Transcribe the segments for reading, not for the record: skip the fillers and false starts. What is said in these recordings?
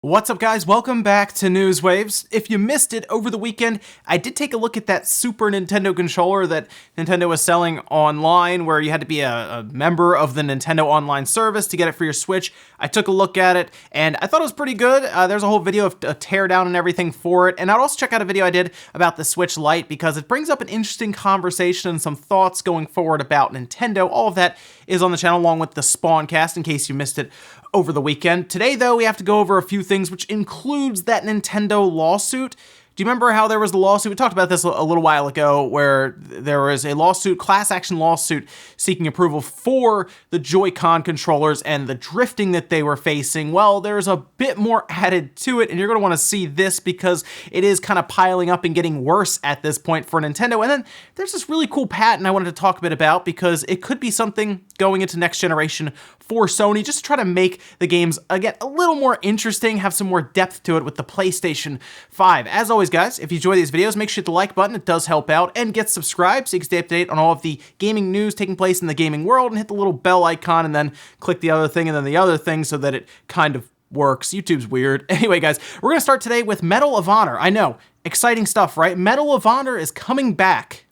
What's up, guys? Welcome back to News Waves. If you missed it over the weekend, I did take a look at that Super Nintendo controller that Nintendo was selling online, where you had to be a member of the Nintendo Online service to get it for your Switch. I took a look at it, and I thought it was pretty good. There's a whole video of a teardown and everything for it, and I'd also check out a video I did about the Switch Lite, because it brings up an interesting conversation and some thoughts going forward about Nintendo. All of that is on the channel, along with the Spawncast, in case you missed it over the weekend. Today, though, we have to go over a few things, which includes that Nintendo lawsuit. Do you remember how there was the lawsuit? We talked about this a little while ago, where there was a lawsuit, class action lawsuit, seeking approval for the Joy-Con controllers and the drifting that they were facing. Well, there's a bit more added to it, and you're going to want to see this because it is kind of piling up and getting worse at this point for Nintendo. And then there's this really cool patent I wanted to talk a bit about, because it could be something going into next generation for Sony, just to try to make the games, again, a little more interesting, have some more depth to it with the PlayStation 5. As always, guys, if you enjoy these videos, make sure to hit the like button. It does help out, and get subscribed so you can stay up to date on all of the gaming news taking place in the gaming world, and hit the little bell icon, and then click the other thing, and then the other thing, so that it kind of works. YouTube's weird. Anyway, guys, we're gonna start today with Medal of Honor. I know, exciting stuff, right? Medal of Honor is coming back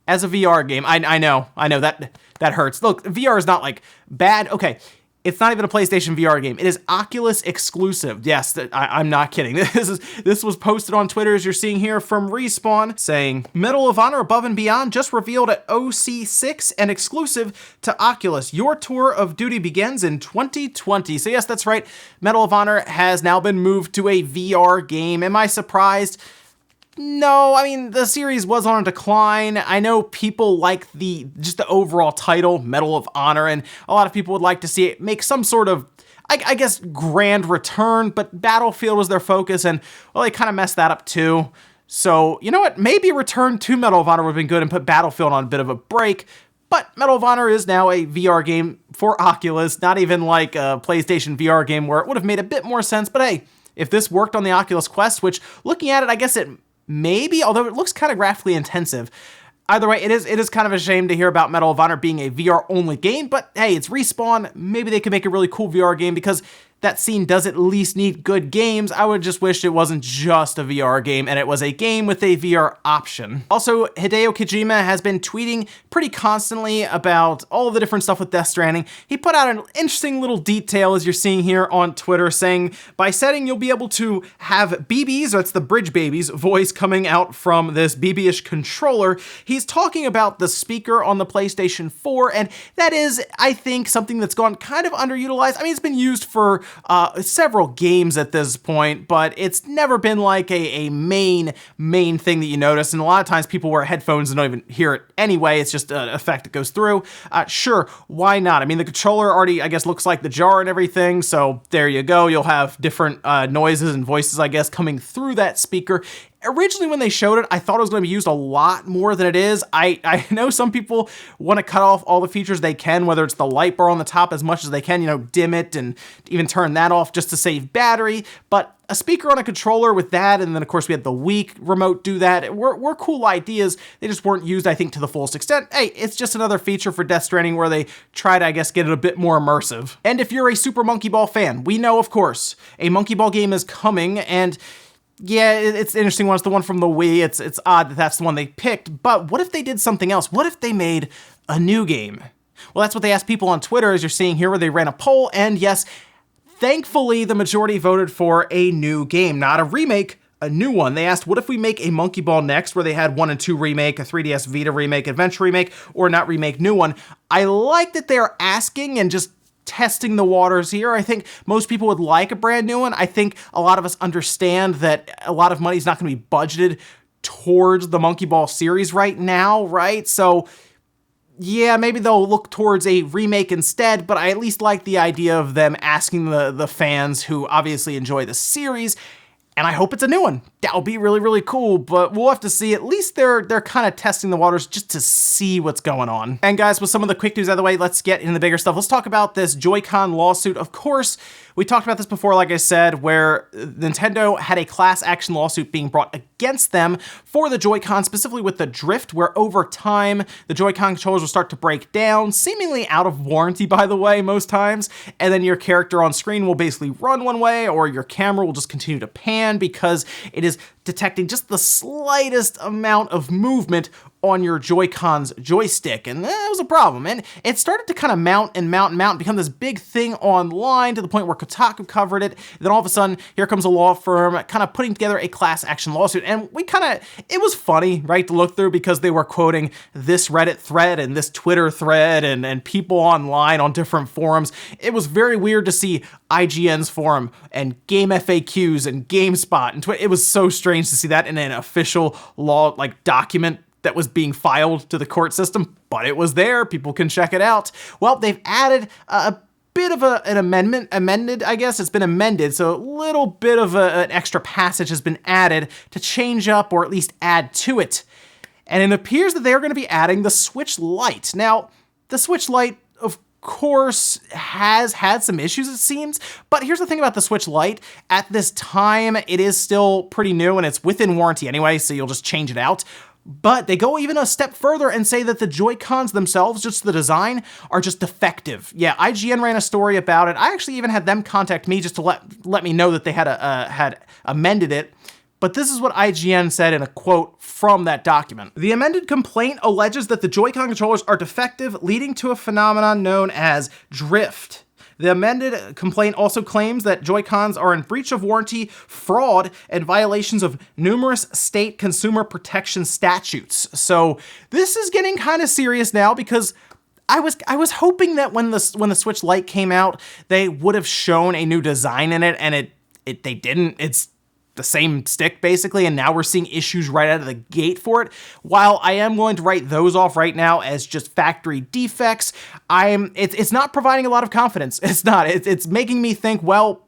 as a VR game. I know, that hurts. Look, VR is not like bad. Okay, it's not even a PlayStation VR game. It is Oculus exclusive. Yes, I'm not kidding. This was posted on Twitter, as you're seeing here, from Respawn, saying Medal of Honor Above and Beyond just revealed at OC6 and exclusive to Oculus. Your tour of duty begins in 2020. So yes, that's right. Medal of Honor has now been moved to a VR game. Am I surprised? No, I mean, the series was on a decline. I know people like just the overall title, Medal of Honor, and a lot of people would like to see it make some sort of, I guess, grand return, but Battlefield was their focus, and, well, they kind of messed that up too. So, you know what, maybe a return to Medal of Honor would have been good and put Battlefield on a bit of a break, but Medal of Honor is now a VR game for Oculus, not even like a PlayStation VR game where it would have made a bit more sense, but hey, if this worked on the Oculus Quest, which, looking at it, I guess it maybe, although it looks kind of graphically intensive. Either way, it is kind of a shame to hear about Medal of Honor being a VR-only game, but hey, it's Respawn. Maybe they could make a really cool VR game, because that scene does at least need good games. I would just wish it wasn't just a VR game, and it was a game with a VR option. Also, Hideo Kojima has been tweeting pretty constantly about all the different stuff with Death Stranding. He put out an interesting little detail, as you're seeing here on Twitter, saying, by setting, you'll be able to have BB's, that's the Bridge Baby's voice coming out from this BB-ish controller. He's talking about the speaker on the PlayStation 4, and that is, I think, something that's gone kind of underutilized. I mean, it's been used for several games at this point, but it's never been like a main thing that you notice, and a lot of times people wear headphones and don't even hear it anyway. It's just an effect that goes through. Sure, why not? I mean, the controller already, I guess, looks like the jar and everything, so there you go. You'll have different noises and voices, I guess, coming through that speaker. Originally, when they showed it, I thought it was going to be used a lot more than it is. I know some people want to cut off all the features they can, whether it's the light bar on the top as much as they can, you know, dim it and even turn that off just to save battery. But a speaker on a controller with that, and then of course we had the Wii remote do that, were cool ideas. They just weren't used, I think, to the fullest extent. Hey, it's just another feature for Death Stranding where they try to, I guess, get it a bit more immersive. And if you're a Super Monkey Ball fan, we know, of course, a Monkey Ball game is coming, and yeah, it's an interesting one. It's the one from the Wii. It's odd that that's the one they picked, but what if they did something else? What if they made a new game? Well, that's what they asked people on Twitter, as you're seeing here, where they ran a poll, and yes, thankfully, the majority voted for a new game, not a remake, a new one. They asked, what if we make a Monkey Ball Next, where they had 1 and 2 remake, a 3DS Vita remake, Adventure remake, or not remake, new one? I like that they're asking and just testing the waters here. I think most people would like a brand new one. I think a lot of us understand that a lot of money is not going to be budgeted towards the Monkey Ball series right now, right? So yeah, maybe they'll look towards a remake instead, but I at least like the idea of them asking the fans who obviously enjoy the series, and I hope it's a new one. That would be really, really cool, but we'll have to see. At least they're kind of testing the waters just to see what's going on. And guys, with some of the quick news out of the way, let's get into the bigger stuff. Let's talk about this JoyCon lawsuit. Of course, We talked about this before, like I said, where Nintendo had a class action lawsuit being brought against them for the Joy-Con, specifically with the drift, where over time, the Joy-Con controllers will start to break down, seemingly out of warranty, by the way, most times, and then your character on screen will basically run one way, or your camera will just continue to pan because it is detecting just the slightest amount of movement on your Joy-Con's joystick, and that was a problem. And it started to kind of mount and become this big thing online to the point where Kotaku covered it. Then all of a sudden, here comes a law firm kind of putting together a class action lawsuit. And it was funny, right, to look through because they were quoting this Reddit thread and this Twitter thread and people online on different forums. It was very weird to see IGN's forum and Game FAQs and GameSpot and Twitter. It was so strange to see that in an official law document that was being filed to the court system, but it was there. People can check it out. Well, they've added a bit of an amended, I guess. It's been amended, so a little bit of an extra passage has been added to change up or at least add to it. And it appears that they're going to be adding the Switch Lite. Now, the Switch Lite, of course, has had some issues, it seems, but here's the thing about the Switch Lite. At this time, it is still pretty new and it's within warranty anyway, so you'll just change it out. But they go even a step further and say that the Joy-Cons themselves, just the design, are just defective. Yeah, IGN ran a story about it. I actually even had them contact me just to let me know that they had amended it. But this is what IGN said in a quote from that document. The amended complaint alleges that the Joy-Con controllers are defective, leading to a phenomenon known as drift. The amended complaint also claims that Joy-Cons are in breach of warranty, fraud, and violations of numerous state consumer protection statutes. So this is getting kind of serious now because I was hoping that when the Switch Lite came out, they would have shown a new design in it, and they didn't. It's the same stick basically, and now we're seeing issues right out of the gate for it. While I am willing to write those off right now as just factory defects, it's not providing a lot of confidence. It's not. It's making me think, well,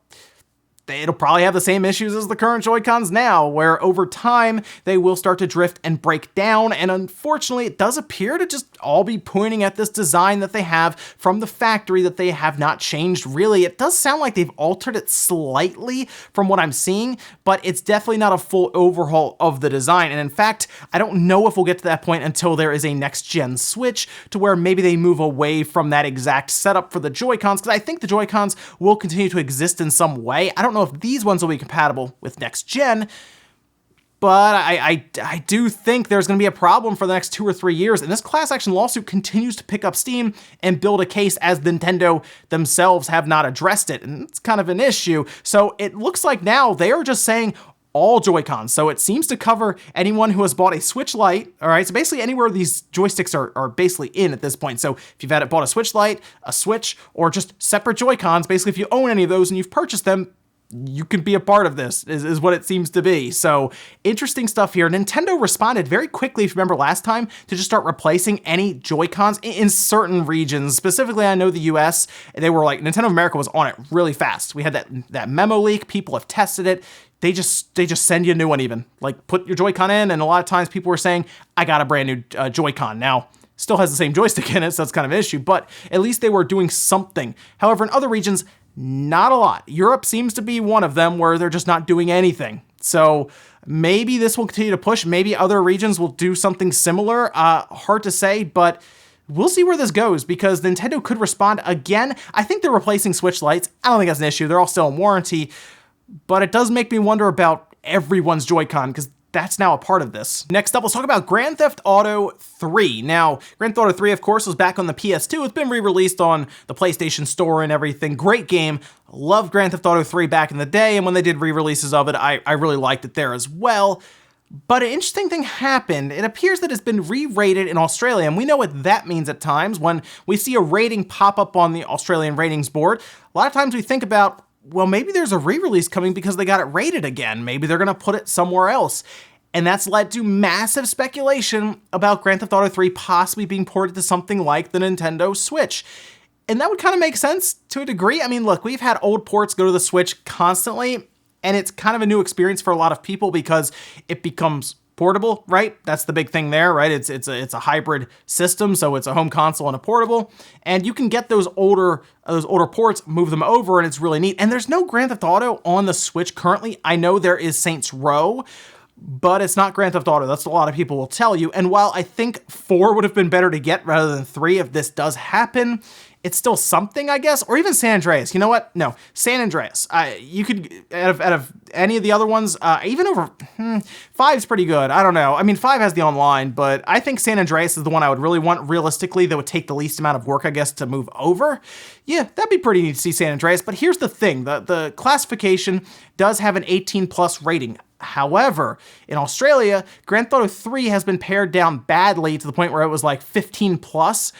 it'll probably have the same issues as the current Joy-Cons now, where over time they will start to drift and break down, and unfortunately it does appear to just all be pointing at this design that they have from the factory that they have not changed really. It does sound like they've altered it slightly from what I'm seeing, but it's definitely not a full overhaul of the design, and in fact, I don't know if we'll get to that point until there is a next-gen Switch to where maybe they move away from that exact setup for the Joy-Cons, because I think the Joy-Cons will continue to exist in some way. I don't know if these ones will be compatible with next gen, but I do think there's going to be a problem for the next 2 or 3 years, and this class action lawsuit continues to pick up steam and build a case as Nintendo themselves have not addressed it, and it's kind of an issue. So it looks like now they are just saying all Joy-Cons. So it seems to cover anyone who has bought a Switch Lite, all right? So basically anywhere these joysticks are basically in at this point. So if you've bought a Switch Lite, a Switch, or just separate Joy-Cons, basically if you own any of those and you've purchased them, you can be a part of this, is what it seems to be. So interesting stuff here. Nintendo responded very quickly, if you remember last time, to just start replacing any Joy-Cons in certain regions. Specifically, I know the US, they were like, Nintendo of America was on it really fast. We had that memo leak, people have tested it. They just send you a new one even. Like, put your Joy-Con in, and a lot of times people were saying, I got a brand new Joy-Con. Now, still has the same joystick in it, so that's kind of an issue, but at least they were doing something. However, in other regions, not a lot. Europe seems to be one of them where they're just not doing anything. So maybe this will continue to push. Maybe other regions will do something similar. Hard to say, but we'll see where this goes because Nintendo could respond again. I think they're replacing Switch Lites. I don't think that's an issue. They're all still in warranty, but it does make me wonder about everyone's Joy-Con because that's now a part of this. Next up, let's talk about Grand Theft Auto 3. Now, Grand Theft Auto 3, of course, was back on the PS2. It's been re-released on the PlayStation Store and everything. Great game. Loved Grand Theft Auto 3 back in the day, and when they did re-releases of it, I really liked it there as well. But an interesting thing happened. It appears that it's been re-rated in Australia, and we know what that means at times. When we see a rating pop up on the Australian ratings board, a lot of times we think about, well, maybe there's a re-release coming because they got it rated again. Maybe they're going to put it somewhere else. And that's led to massive speculation about Grand Theft Auto 3 possibly being ported to something like the Nintendo Switch. And that would kind of make sense to a degree. I mean, look, we've had old ports go to the Switch constantly, and it's kind of a new experience for a lot of people because it becomes portable, right? That's the big thing there, right? It's a hybrid system, so it's a home console and a portable, and you can get those older ports, move them over, and it's really neat. And there's no Grand Theft Auto on the Switch currently. I know there is Saints Row, but it's not Grand Theft Auto. That's what a lot of people will tell you. And while I think 4 would have been better to get rather than 3 if this does happen, it's still something, I guess. Or even San Andreas. You know what? No, San Andreas. You could, out of any of the other ones, even over 5's pretty good. I don't know. I mean, 5 has the online, but I think San Andreas is the one I would really want realistically that would take the least amount of work, I guess, to move over. Yeah, that'd be pretty neat to see San Andreas. But here's the thing. The classification does have an 18 plus rating. However, in Australia, Grand Theft Auto 3 has been pared down badly to the point where it was like 15 plus.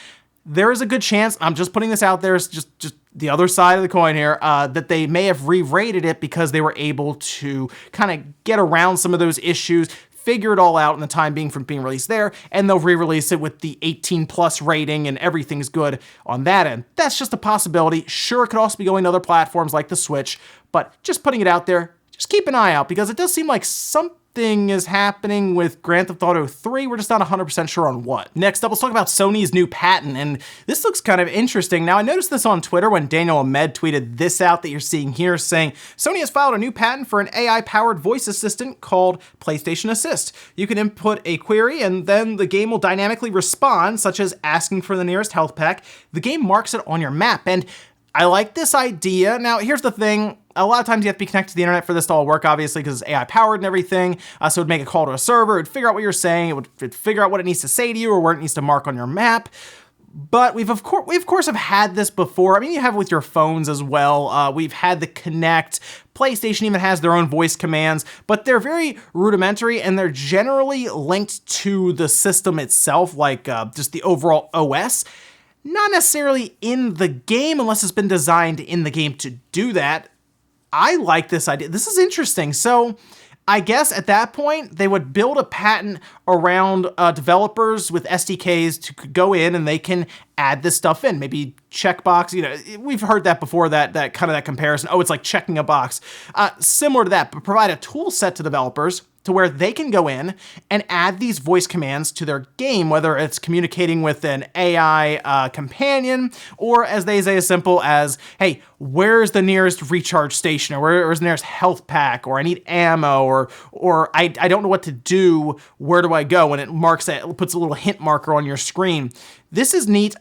There is a good chance, I'm just putting this out there, it's just the other side of the coin here, that they may have re-rated it because they were able to kind of get around some of those issues, figure it all out in the time being from being released there, and they'll re-release it with the 18 plus rating and everything's good on that end. That's just a possibility. Sure, it could also be going to other platforms like the Switch, but just putting it out there, just keep an eye out because it does seem like something is happening with Grand Theft Auto 3. We're just not 100% sure on what. Next up, let's talk about Sony's new patent, and this looks kind of interesting. Now, I noticed this on Twitter when Daniel Ahmed tweeted this out that you're seeing here, saying, Sony has filed a new patent for an AI-powered voice assistant called PlayStation Assist. You can input a query, and then the game will dynamically respond, such as asking for the nearest health pack. The game marks it on your map, and I like this idea. Now, here's the thing. A lot of times you have to be connected to the internet for this to all work, obviously, because it's AI powered and everything. So it would make a call to a server, it would figure out what you're saying, it'd figure out what it needs to say to you or where it needs to mark on your map. But we of course have had this before. I mean, you have it with your phones as well. We've had the Kinect. PlayStation even has their own voice commands, but they're very rudimentary and they're generally linked to the system itself, like just the overall OS. Not necessarily in the game unless it's been designed in the game to do that. I like this idea. This is interesting. So I guess at that point, they would build a patent around developers with SDKs to go in and they can add this stuff in. Maybe checkbox, we've heard that before, that kind of that comparison. Oh, it's like checking a box. Similar to that, but provide a tool set to developers to where they can go in and add these voice commands to their game, whether it's communicating with an AI companion, or as they say, as simple as, hey, where's the nearest recharge station, or where's the nearest health pack, or I need ammo, or I don't know what to do, where do I go? And it puts a little hint marker on your screen. This is neat.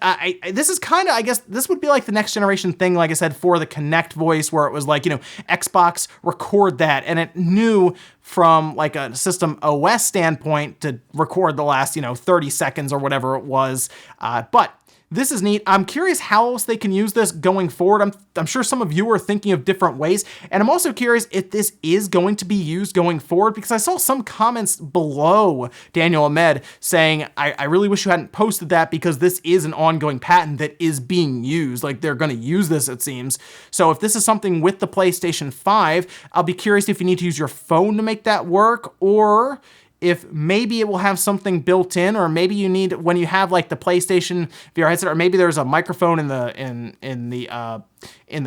This is kind of, I guess, this would be like the next generation thing, like I said, for the Kinect voice, where it was like, Xbox record that, and it knew from like a system OS standpoint to record the last, 30 seconds or whatever it was. But this is neat. I'm curious how else they can use this going forward. I'm sure some of you are thinking of different ways. And I'm also curious if this is going to be used going forward, because I saw some comments below Daniel Ahmed saying, I really wish you hadn't posted that because this is an ongoing patent that is being used. Like, they're going to use this, it seems. So if this is something with the PlayStation 5, I'll be curious if you need to use your phone to make that work, or if maybe it will have something built in, or maybe you need, when you have like the PlayStation VR headset, or maybe there's a microphone in the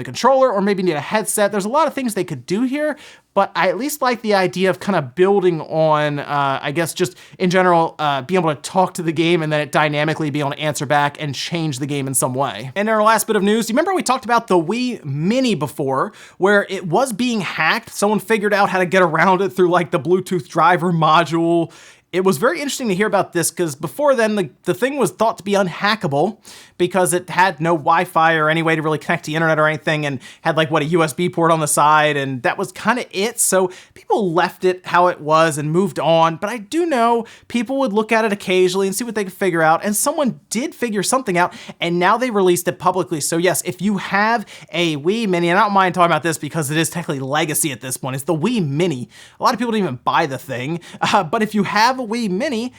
controller, or maybe you need a headset. There's a lot of things they could do here, but I at least like the idea of kind of building on, I guess, just in general, being able to talk to the game and then it dynamically be able to answer back and change the game in some way. And our last bit of news, do you remember we talked about the Wii Mini before, where it was being hacked? Someone figured out how to get around it through like the Bluetooth driver module. It was very interesting to hear about this because before then, the thing was thought to be unhackable because it had no Wi-Fi or any way to really connect to the internet or anything, and had like, a USB port on the side, and that was kind of it. So people left it how it was and moved on. But I do know people would look at it occasionally and see what they could figure out, and someone did figure something out, and now they released it publicly. So yes, if you have a Wii Mini, and I don't mind talking about this because it is technically legacy at this point, it's the Wii Mini. A lot of people don't even buy the thing, but if you have a Wii Mini,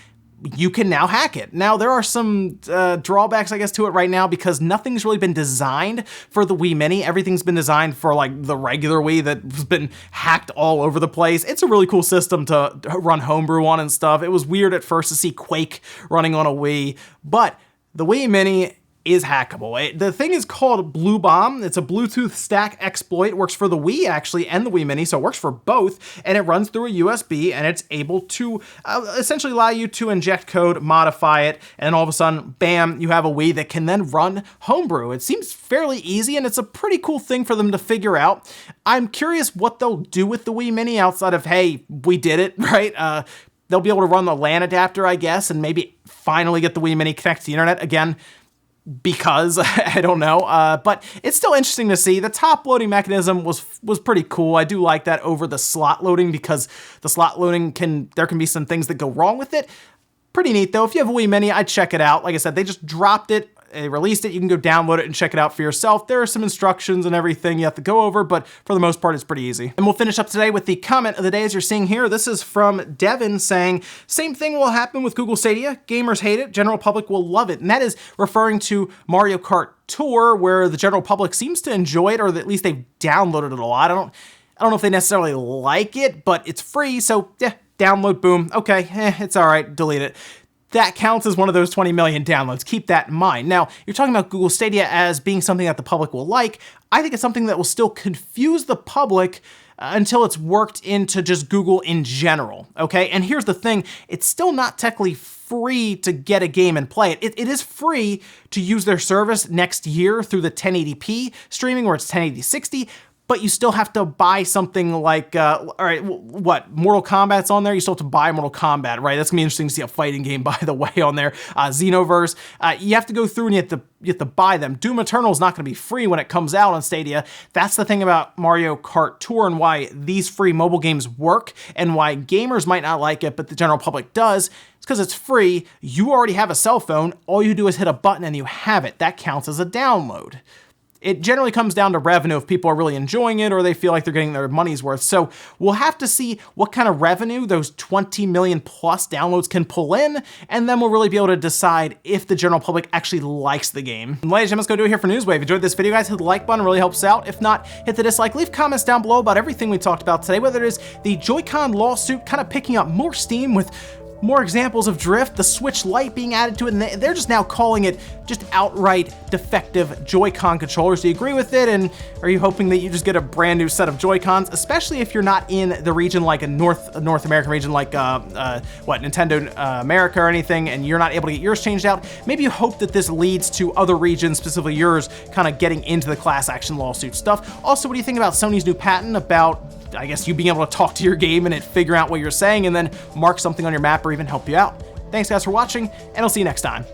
you can now hack it. Now, there are some drawbacks, I guess, to it right now because nothing's really been designed for the Wii Mini. Everything's been designed for like the regular Wii that's been hacked all over the place. It's a really cool system to run homebrew on and stuff. It was weird at first to see Quake running on a Wii, but the Wii Mini is hackable. The thing is called Blue Bomb. It's a Bluetooth stack exploit. It works for the Wii actually and the Wii Mini, so it works for both, and it runs through a USB, and it's able to essentially allow you to inject code, modify it, and all of a sudden, bam, you have a Wii that can then run homebrew. It seems fairly easy, and it's a pretty cool thing for them to figure out. I'm curious what they'll do with the Wii Mini outside of, hey, we did it, right? They'll be able to run the LAN adapter, I guess, and maybe finally get the Wii Mini connected to the internet again, because I don't know, but it's still interesting to see. The top loading mechanism was pretty cool. I do like that over the slot loading, because the slot loading there can be some things that go wrong with it. Pretty neat though. If you have a Wii Mini, I'd check it out. Like I said, they just dropped it. They released it. You can go download it and check it out for yourself. There are some instructions and everything you have to go over, but for the most part, it's pretty easy. And we'll finish up today with the comment of the day, as you're seeing here. This is from Devin saying, same thing will happen with Google Stadia. Gamers hate it. General public will love it. And that is referring to Mario Kart Tour, where the general public seems to enjoy it, or at least they've downloaded it a lot. I don't know if they necessarily like it, but it's free. So yeah, download, boom. Okay, it's all right. Delete it. That counts as one of those 20 million downloads. Keep that in mind. Now, you're talking about Google Stadia as being something that the public will like. I think it's something that will still confuse the public until it's worked into just Google in general, okay? And here's the thing, it's still not technically free to get a game and play it. It is free to use their service next year through the 1080p streaming, where it's 1080-60, but you still have to buy something like, all right, what, Mortal Kombat's on there? You still have to buy Mortal Kombat, right? That's gonna be interesting to see a fighting game, by the way, on there. Xenoverse, you have to go through and you have to buy them. Doom Eternal is not gonna be free when it comes out on Stadia. That's the thing about Mario Kart Tour and why these free mobile games work, and why gamers might not like it, but the general public does. It's because it's free. You already have a cell phone. All you do is hit a button and you have it. That counts as a download. It generally comes down to revenue if people are really enjoying it or they feel like they're getting their money's worth. So we'll have to see what kind of revenue those 20 million plus downloads can pull in, and then we'll really be able to decide if the general public actually likes the game. And ladies and gentlemen, let's go do it here for Newswave. If you enjoyed this video, guys, hit the like button, it really helps out. If not, hit the dislike. Leave comments down below about everything we talked about today, whether it is the JoyCon lawsuit kind of picking up more steam with more examples of drift, the Switch Lite being added to it, and they're just now calling it just outright defective Joy-Con controllers. Do you agree with it? And are you hoping that you just get a brand new set of Joy-Cons, especially if you're not in the region like a North American region like Nintendo America or anything, and you're not able to get yours changed out? Maybe you hope that this leads to other regions, specifically yours, kind of getting into the class action lawsuit stuff. Also, what do you think about Sony's new patent about, I guess, you being able to talk to your game and it figure out what you're saying and then mark something on your map or even help you out? Thanks guys for watching, and I'll see you next time.